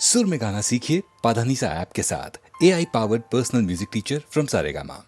सुर में गाना सीखिए पाधानीसा ऐप के साथ। AI powered personal music teacher from Saregama.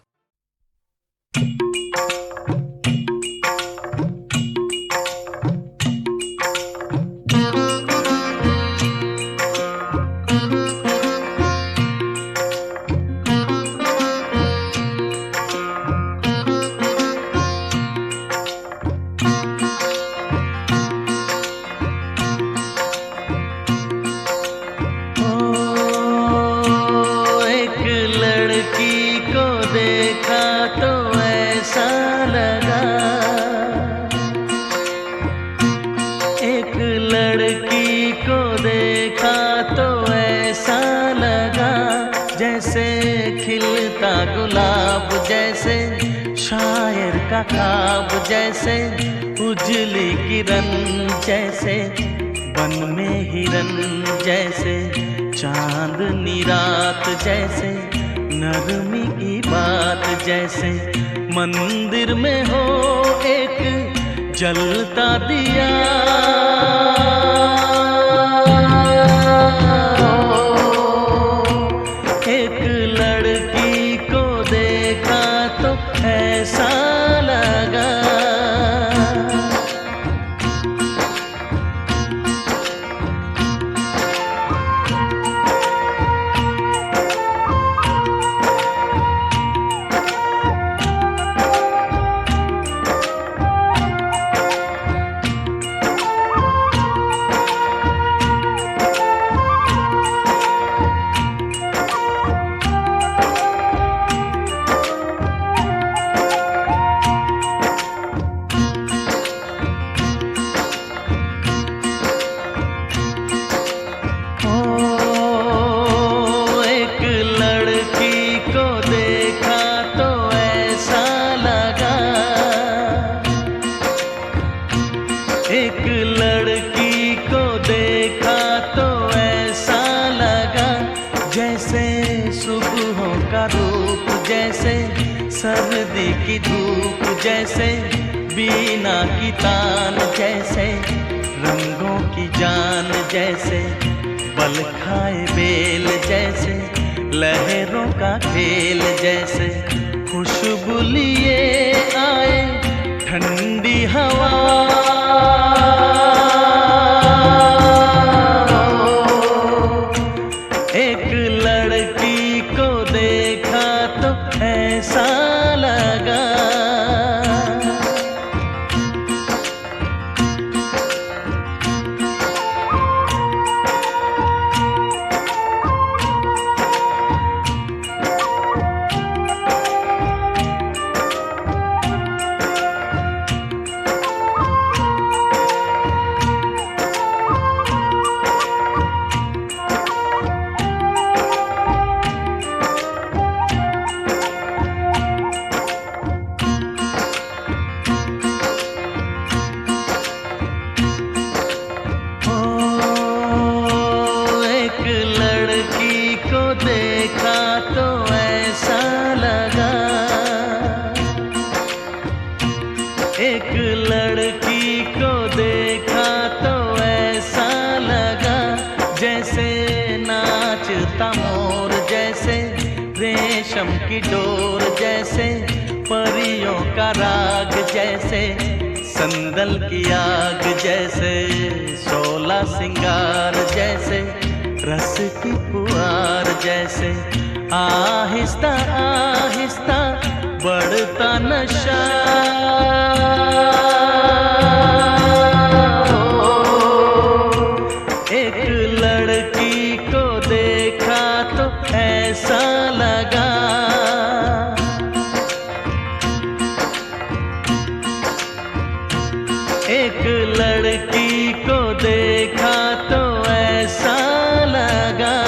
ख्वाब जैसे उजली किरण जैसे बन में हिरन जैसे चांदनी रात जैसे नरमी की बात जैसे मंदिर में हो एक जलता दिया एक लड़की को देखा तो ऐसा सर्दी की धूप जैसे बीना की तान जैसे रंगों की जान जैसे बल खाए बेल जैसे लहरों का खेल जैसे खुशबू लिए आए ठंडी हवा एक लड़की को देखा तो ऐसा एक लड़की को देखा तो ऐसा लगा जैसे नाचता मोर जैसे रेशम की डोर जैसे परियों का राग जैसे संदल की आग जैसे शोला सिंगार जैसे रस की फुहार जैसे आहिस्ता आहिस्ता बढ़ता नशा एक लड़की को देखा तो ऐसा लगा एक लड़की को देखा तो ऐसा लगा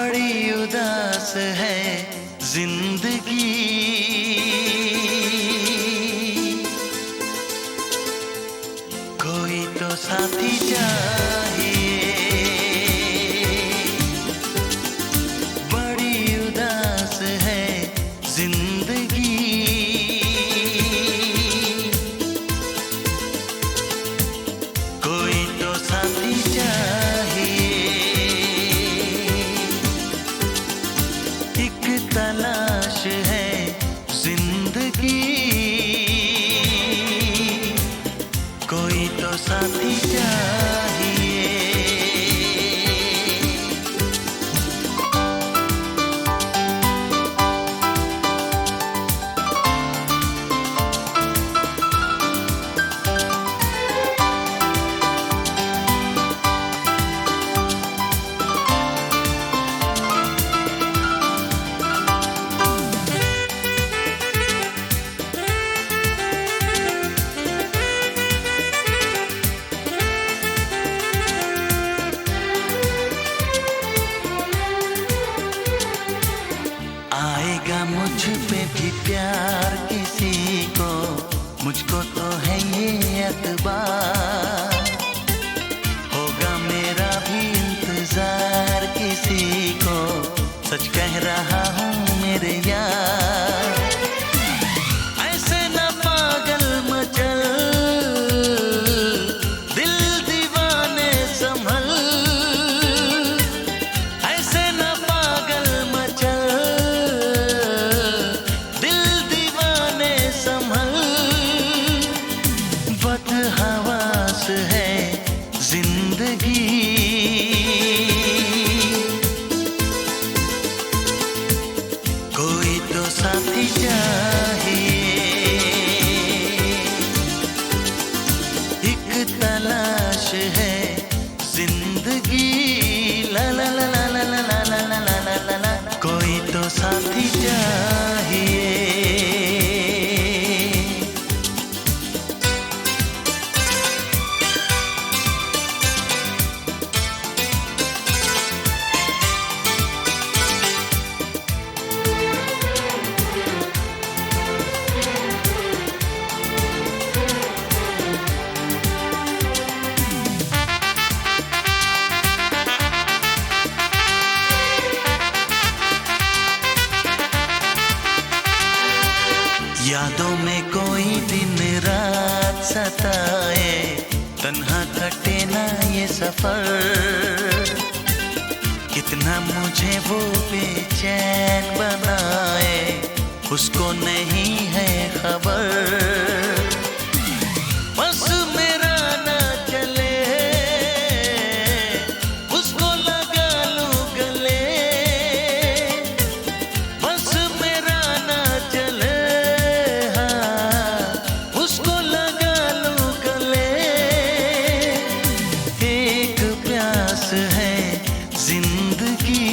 बड़ी उदास है जिंदगी, कोई तो साथी चाहिए। बड़ी उदास है जिंदगी, कोई तो साथी चाहिए। एक तलाश है जिंदगी, कोई तो साथी चाहिए। आएगा मुझ पे भी प्यार किसी को, मुझको तो है ये एतबार। होगा मेरा भी इंतजार किसी को, सच कह रहा हूँ मेरे यार। ऐसे न पागल मचल, दिल दीवाने संभल। ऐसे न पागल मचल, बदहवास है जिंदगी, कोई तो साथी चाहिए। एक तलाश है जिंदगी, ला ला ला ला ला ला ला ला ला ला ला ला, कोई तो साथी चाहिए। यादों में कोई दिन रात सताए, तन्हा कटे ना ये सफर। कितना मुझे वो बेचैन बनाए, उसको नहीं है खबर। बस मेरा ना चले, उसको लगा लूं गले। बस मेरा ना चले, है जिंदगी,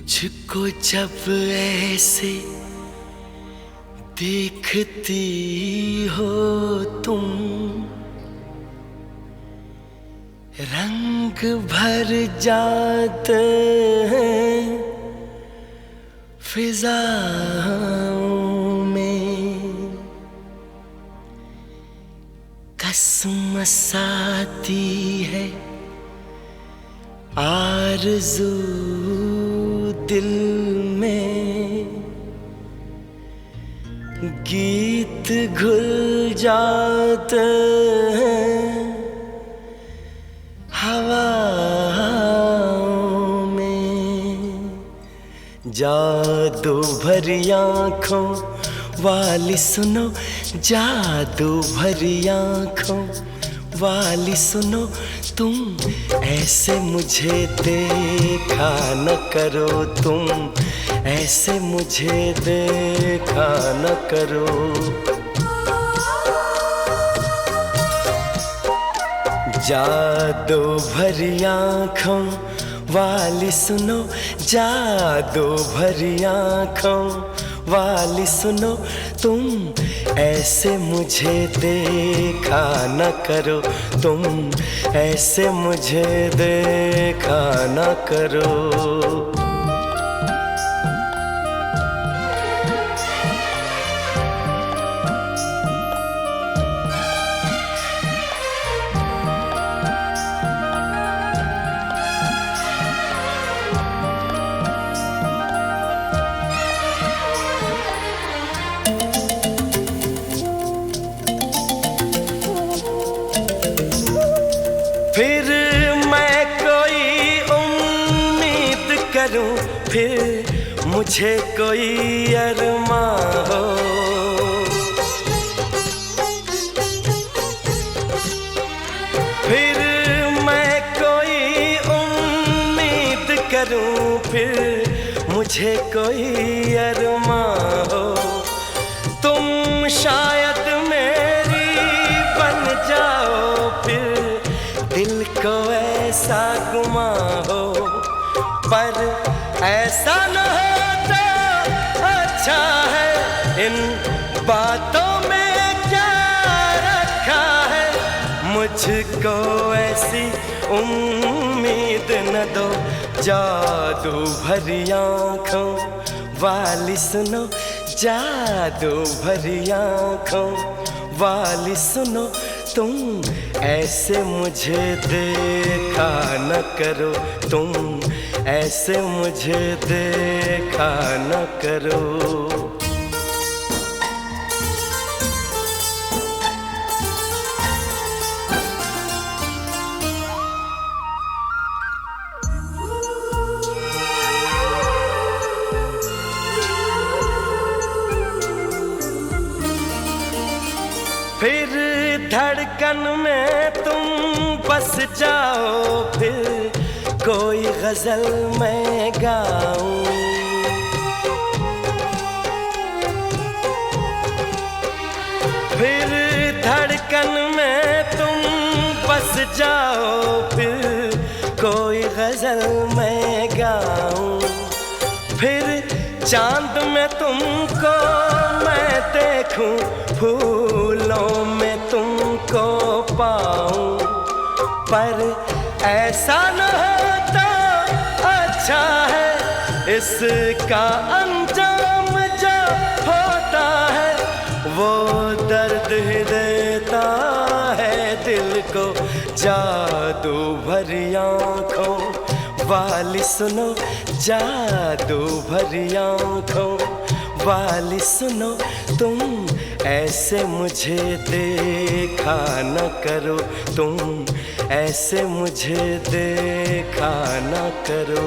मुझको जब ऐसे देखती हो तुम, रंग भर जाते हैं फिजाओं में, कसमस आती है आरज़ू दिल में, गीत घुल जाते हैं हवाओं में। जादू भरी आँखों वाली सुनो, जादू भरी आँखों वाली सुनो, तुम ऐसे मुझे देखा न करो, तुम ऐसे मुझे देखा न करो। जादू भरी आँखों वाली सुनो, जादू भरी आँखों वाली सुनो, तुम ऐसे मुझे देखा न करो, तुम ऐसे मुझे देखा न करो। फिर मैं कोई उम्मीद करूं, फिर मुझे कोई अरमां हो, फिर मैं कोई उम्मीद करूं, फिर मुझे कोई अरमां हो। तुम शायद मेरी बन जाओ, फिर दिल को ऐसा गुमा हो, पर ऐसा न हो तो अच्छा है। इन बातों में क्या रखा है, मुझको ऐसी उम्मीद न दो। जादू भरी आँखों वाली सुनो, जादू भरी आँखों वाली सुनो, तुम ऐसे मुझे देखा न करो, तुम ऐसे मुझे देखा न करो। फिर धड़कन में तुम बस जाओ, फिर कोई गजल मैं गाऊं, फिर धड़कन में तुम बस जाओ, फिर कोई गजल मैं गाऊं, फिर चांद में तुमको मैं देखूं, फूलों में तुमको पाऊं, पर ऐसा न होता अच्छा है। इसका अंजाम जो होता है, वो दर्द ही देता है दिल को। जादू भरी आँखों वाली सुनो, जादू भरी आँखों वाली सुनो, तुम ऐसे मुझे देखा न करो, तुम ऐसे मुझे देखा न करो।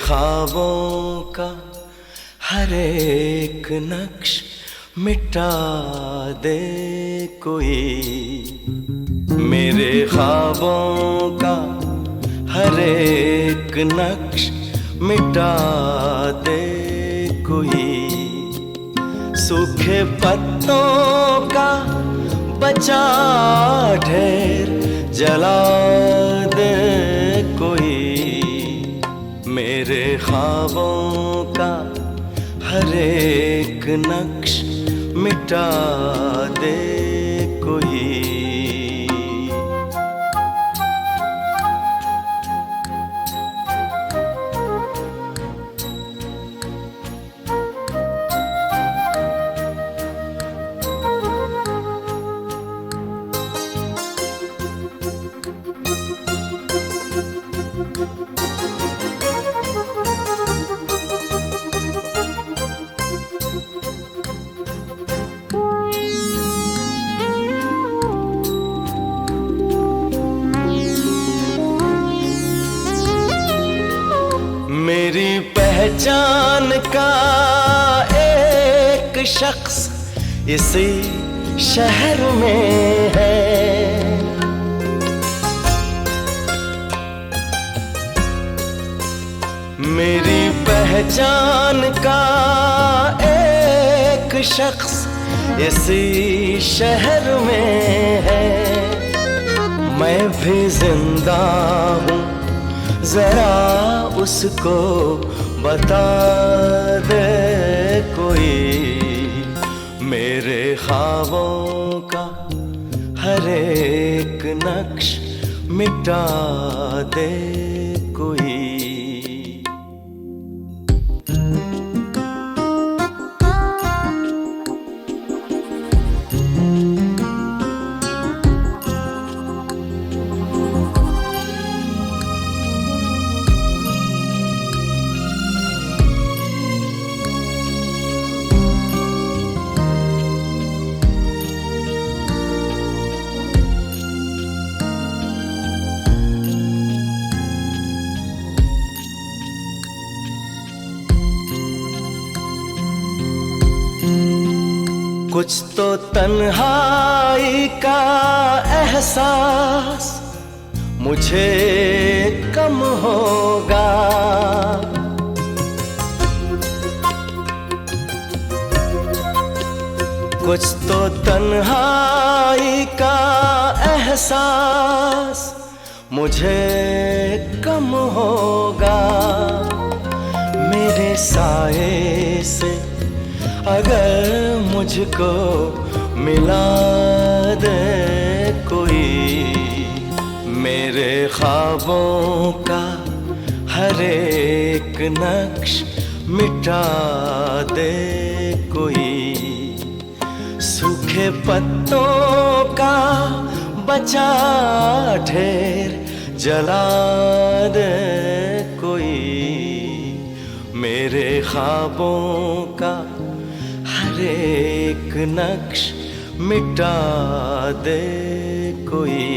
ख्वाबों का हर एक नक्श मिटा दे कोई, मेरे ख्वाबों का हर एक नक्श मिटा दे कोई, सूखे पत्तों का बचा ढेर जला दे कोई, मेरे ख्वाबों का हर एक नक्श मिटा दे कोई। मेरी पहचान का एक शख्स इसी शहर में है, मेरी पहचान का एक शख्स इसी शहर में है, मैं भी जिंदा हूँ जरा उसको बता दे कोई, मेरे ख्वाबों का हर एक नक्श मिटा दे कोई। कुछ तो तन्हाई का एहसास मुझे कम होगा, कुछ तो तन्हाई का एहसास मुझे कम होगा, मेरे साए से अगर मुझको मिला दे कोई, मेरे ख्वाबों का हर एक नक्श मिटा दे कोई, सूखे पत्तों का बचा ढेर जला दे कोई, मेरे ख्वाबों का हर एक नक्श मिटा दे कोई।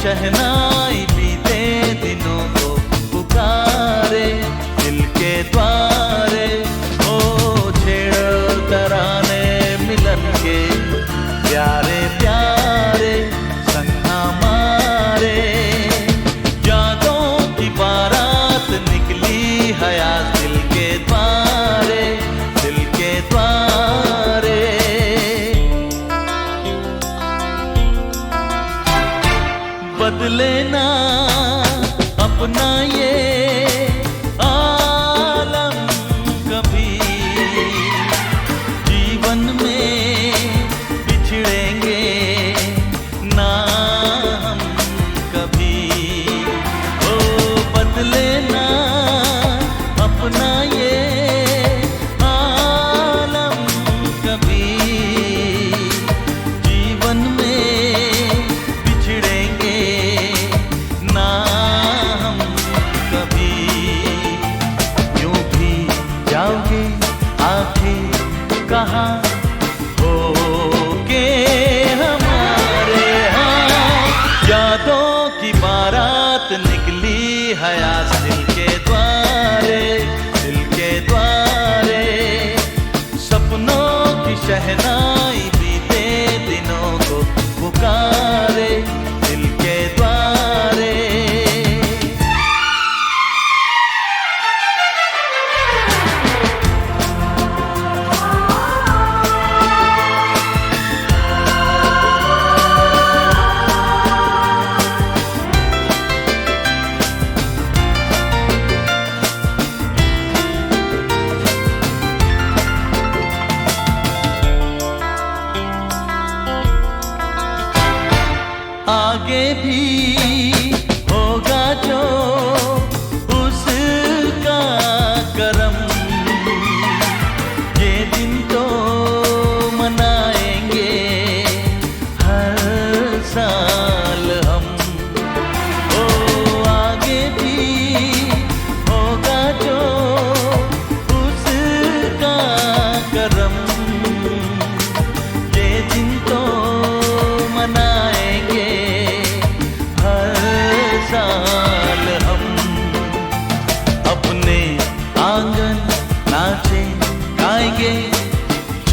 शहनाई बीते दिनों को पुकारे दिल के द्वारे, ओ छेड़ तराने मिलन के प्यारे प्यारे संग हमारे। यादों की बारात निकली हयात दिल के द्वारे, दिल के द्वारे। बदले ना अपना ये आलम कभी, जीवन में बिछड़ेंगे ना हम कभी। ओ बदले ना अपना ये आलम कभी, जीवन में बिछड़ेंगे ना हम कभी। यूं भी जाओगे आखिर कहाँ होगे हमारे। हाँ, यादों की बारात निकली हयात दिल के द्वारे, दिल के द्वारे। सपनों की शहनाई बीते दिनों को पुकारे दिल के द्वारे।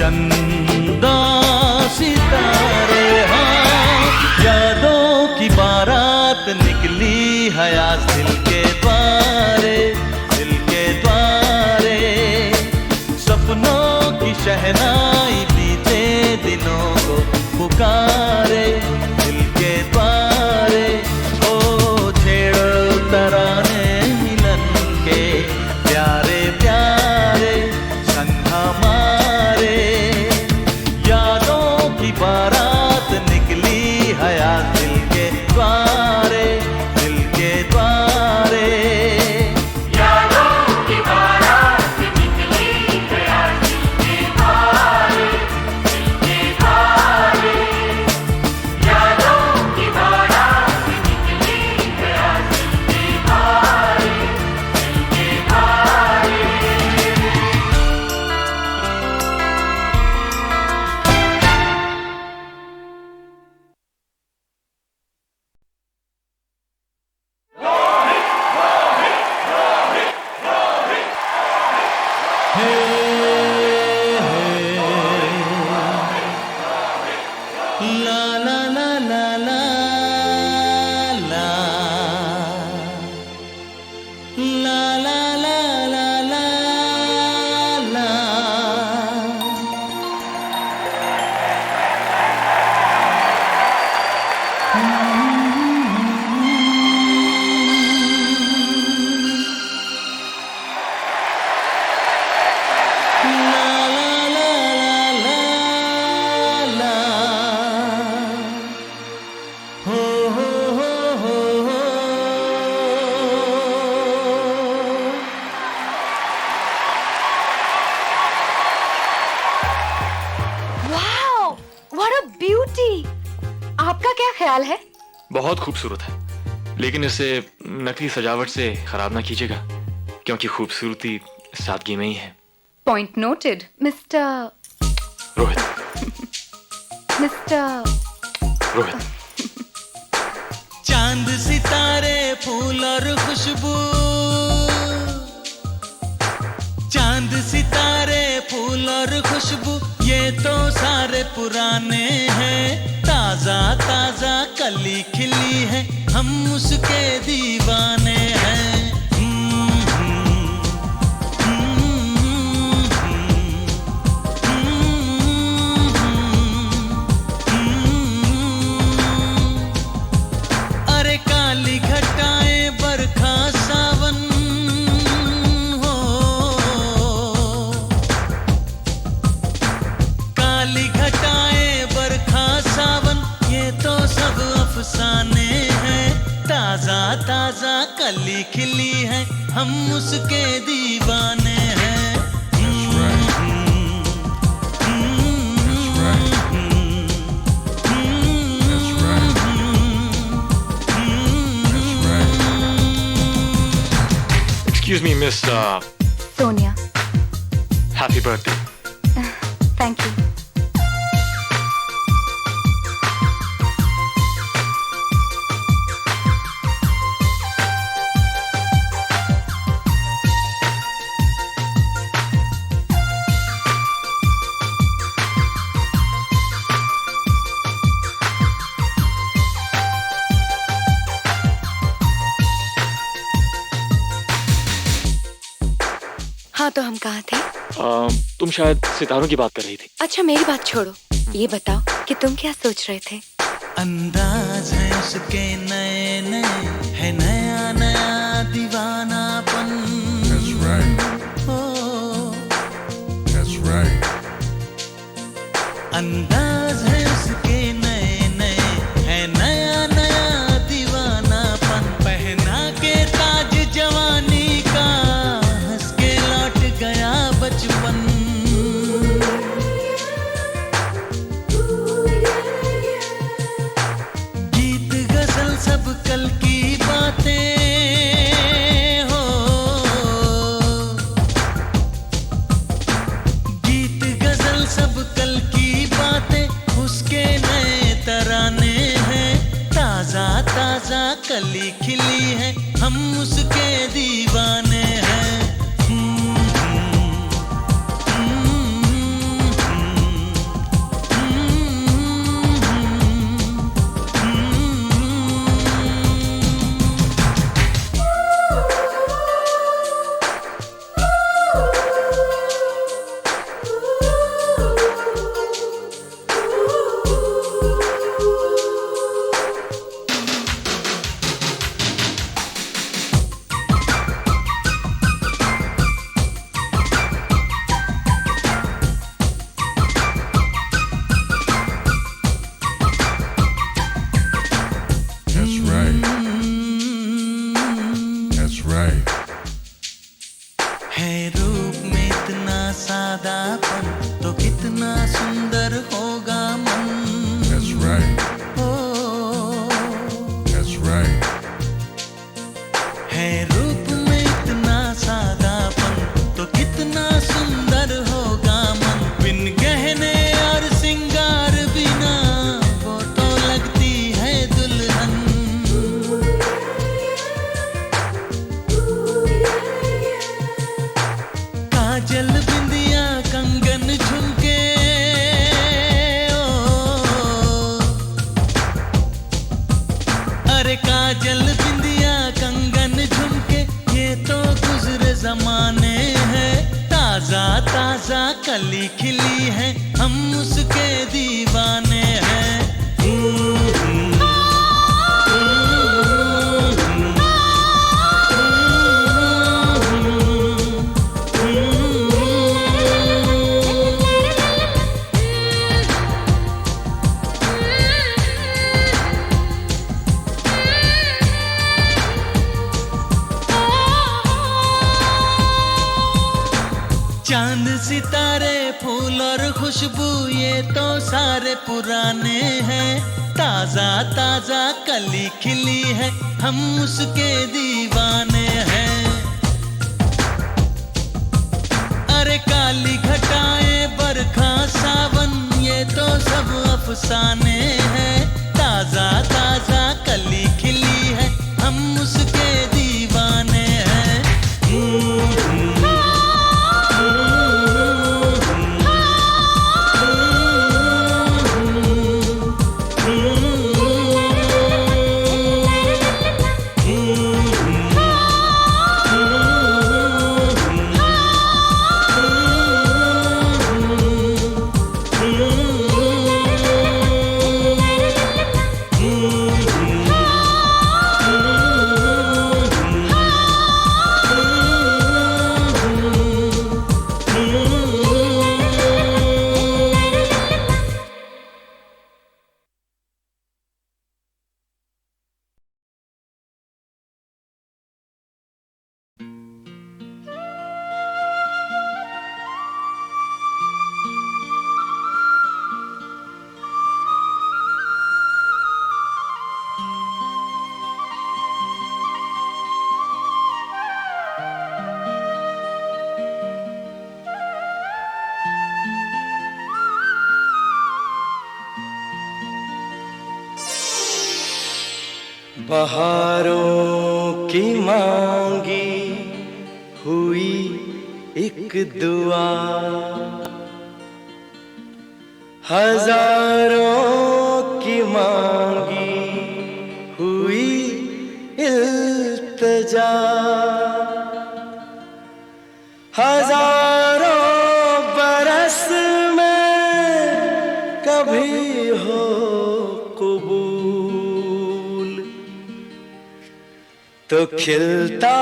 चंदा सितारे, हाँ यादों की बारात निकली है आज दिल के द्वारे, दिल के द्वारे। सपनों की शहनाई बीते दिनों को पुकारे, दिल के द्वारे। ओ छेड़ो तराने मिलन के प्यारे प्यारे, संग हमारे। यादों की बारात निकली है आज दिल के द्वारे, दिल के द्वारे। यादों की बारात निकली है आज दिल के द्वारे, दिल के द्वारे। यादों की बारात निकली है आज दिल के द्वारे, दिल के द्वारे। ला ला ला ला ला ला, ला ला ला ला ला ला। Wow, what a beauty! आपका क्या ख्याल है? बहुत खूबसूरत है, लेकिन इसे नकली सजावट से खराब ना कीजिएगा, क्योंकि खूबसूरती सादगी में ही है। Point noted, mister Rohit. चांद सितारे फूल और खुशबू, चांद सितारे फूल और खुशबू, ये तो सारे पुराने हैं। ताजा ताजा कली खिली है, हम उसके दीवाने हैं। अरे काली घटाएं बरखा सावन हो, काली घटाएं बरखा सावन, ये तो सब अफसाने हैं। ताजा ताजा कली खिली है, हम उसके दीवाने हैं। Excuse me, Miss. Sonia, Happy birthday. Thank you. हाँ, तो हम कहाँ थे? तुम शायद सितारों की बात कर रही थी। अच्छा, मेरी बात छोड़ो, ये बताओ कि तुम क्या सोच रहे थे? अंदाज है उसके नए नए, है नया नया दीवानापन। That's right. O, That's right. अंदाज है उसके नए नए, है नया नया दीवानापन। पहना के ताज जवानी का, हंस के लौट गया बचपन। गीत गजल सब कल की बातें हो, गीत गजल सब कल की बातें, उसके नए तराने हैं। ताजा ताजा कली खिली है, हम उसके दीवाने हैं। कली खिली है, हम उसके दीवाने हैं। चांद सितारे फूल और खुशबू ये तो सारे पुराने हैं। ताजा ताजा कली खिली है, हम उसके दीवाने हैं। अरे काली घटाएं बरखा सावन ये तो सब अफसाने हैं। ताजा ताजा कली खिली है, हम उसके दीवाने हैं। बहारों की मांगी हुई एक दुआ, हजारों की मांगी हुई इल्तिजा, हजारों बरस में कभी हो तो खिलता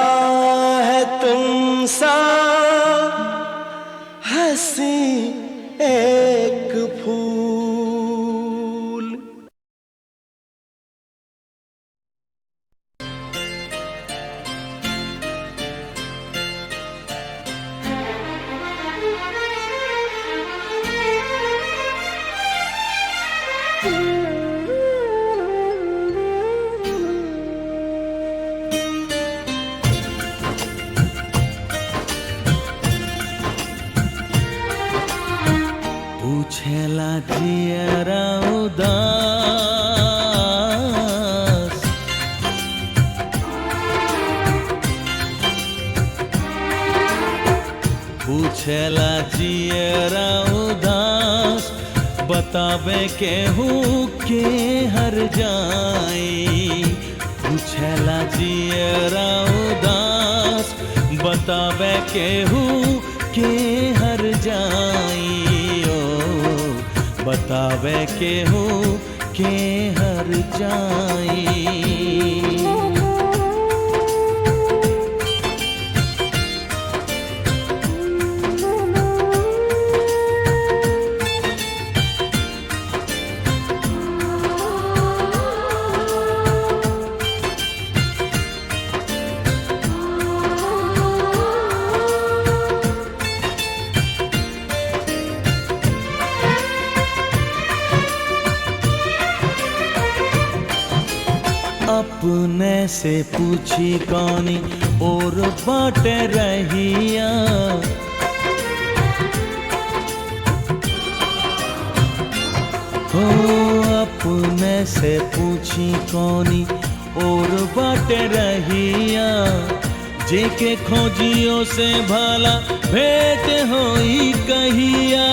है तुमसा हंसी एक फूल। पूछेला जियरा उदास, पूछेला जियरा उदास, बतावे केहू के हर जाई। पूछेला जियरा उदास, बतावे केहू के हर जाई। बतावे केहू के हर जाई। अपने से पूछी कौनी और बाटे रहिया, हो अपने से पूछी कौनी और बाटे रहिया। जेके खोजियों से भला भेंट होई कहिया।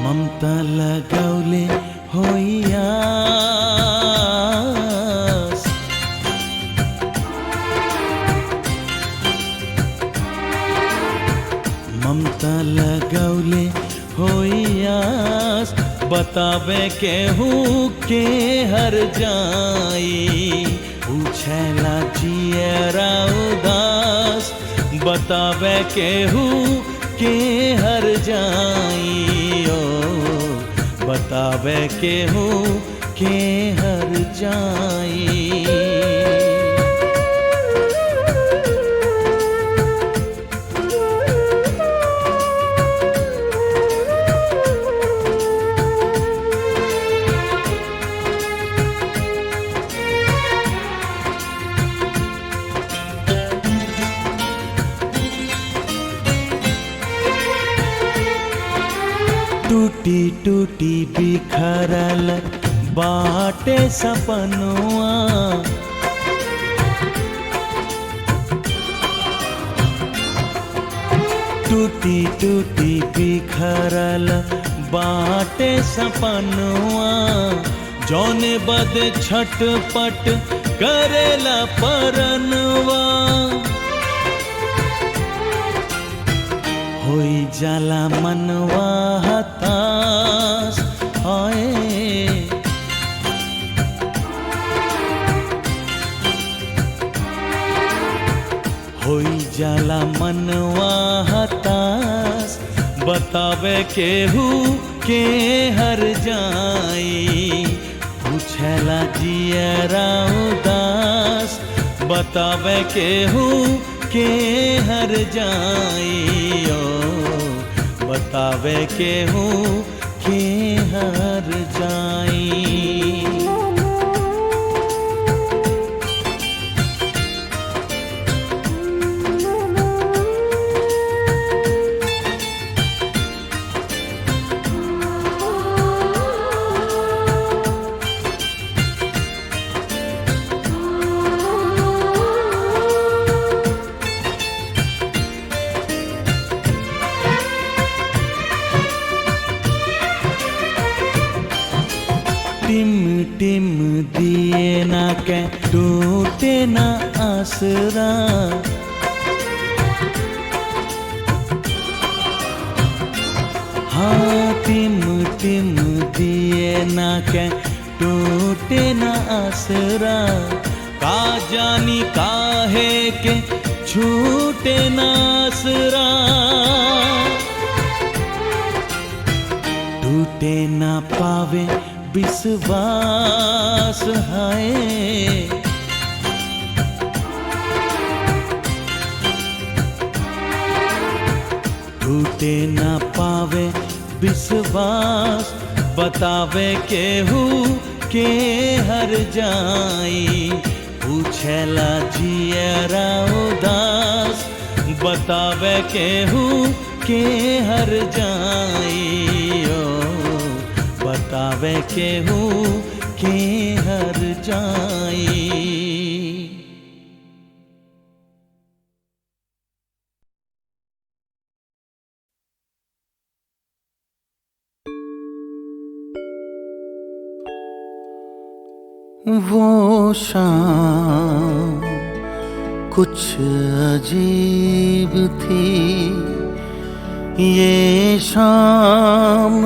ममता लगौले होइया, हम त लगौले होई आस बतावे केहू के हर जाई पूछेला जियरा उदास बतावे केहू के हर जाई ओ बतावे केहू के हर जाई टूटी टूटी बिखरल बाटे सपनुआ टूटी टूटी बिखरल बाटे सपनुआ जौने बद छटपट करेला परनवा होई जाला मनवा हताश हाय होई जाला मनवा हताश बतावे केहू के हर जाई पूछेला जियरा उदास बतावे केहू के हर जाई ओ बतावे केहू के हर जाई टिम टिम दिए ना के टूटे ना आसरा हाँ टिम टिम दिए ना के टूटे ना आसरा का जानी काहे के छूटे ना आसरा टूटे ना पावे विश्वास है टूटे ना पावे विश्वास बतावे केहू के हर जाई पूछेला जियरा उदास बतावे केहू के हर जाई ओ बतावे केहू के हर जाई वो शाम कुछ अजीब थी ये शाम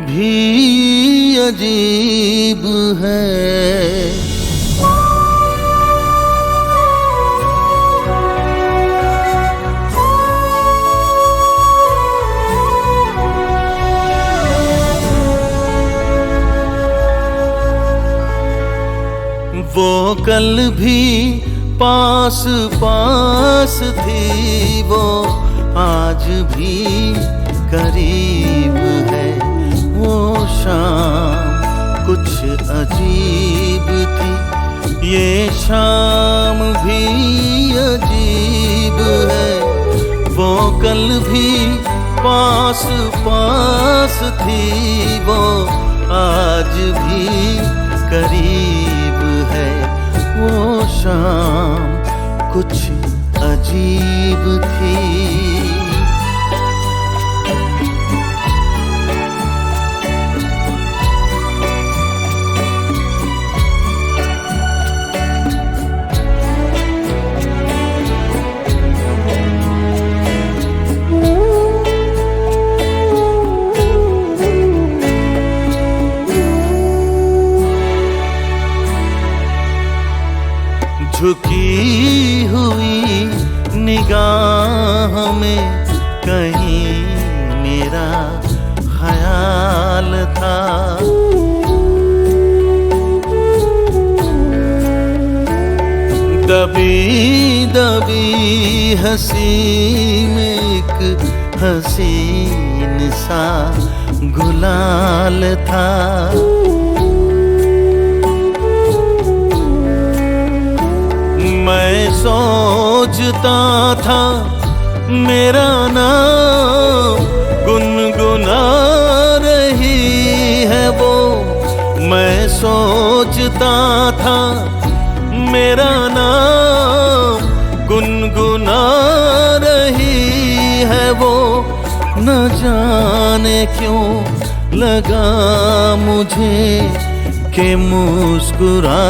भी अजीब है वो कल भी पास पास थी वो आज भी करीब है वो शाम कुछ अजीब थी ये शाम भी अजीब है वो कल भी पास पास थी वो आज भी करीब है वो शाम कुछ अजीब थी कहीं मेरा ख्याल था। दबी दबी हंसी में एक हसीन सा गुलाल था। मैं सोचता था मेरा नाम गुनगुना रही है वो। मैं सोचता था मेरा नाम गुनगुना रही है वो। न जाने क्यों लगा मुझे कि मुस्कुरा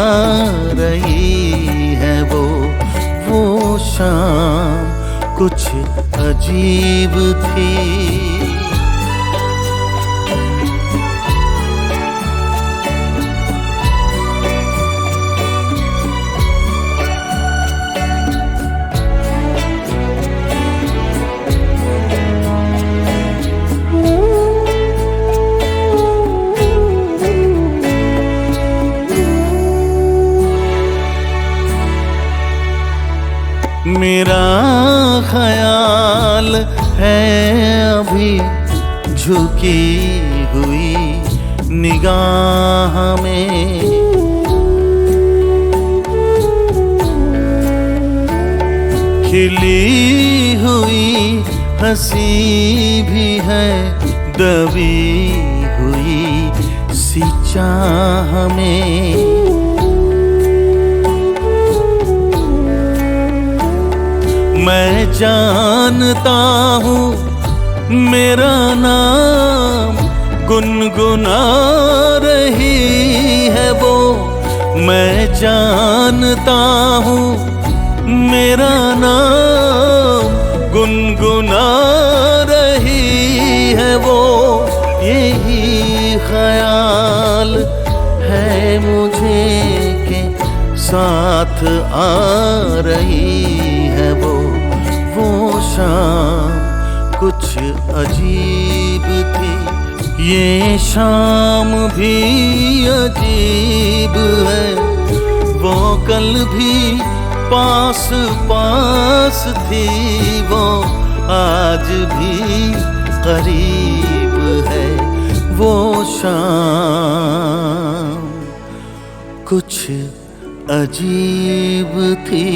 रही है वो। वो शाम कुछ अजीब थी। मेरा ख्याल है अभी झुकी हुई निगाह में। खिली हुई हंसी भी है दबी हुई सी चाह में। मैं जानता हूँ मेरा नाम गुनगुना रही है वो। मैं जानता हूँ मेरा नाम गुनगुना रही है वो। यही ख्याल है मुझे के साथ आ रही है वो। वो शाम कुछ अजीब थी। ये शाम भी अजीब है। वो कल भी पास पास थी। वो आज भी करीब है। वो शाम कुछ अजीब थी।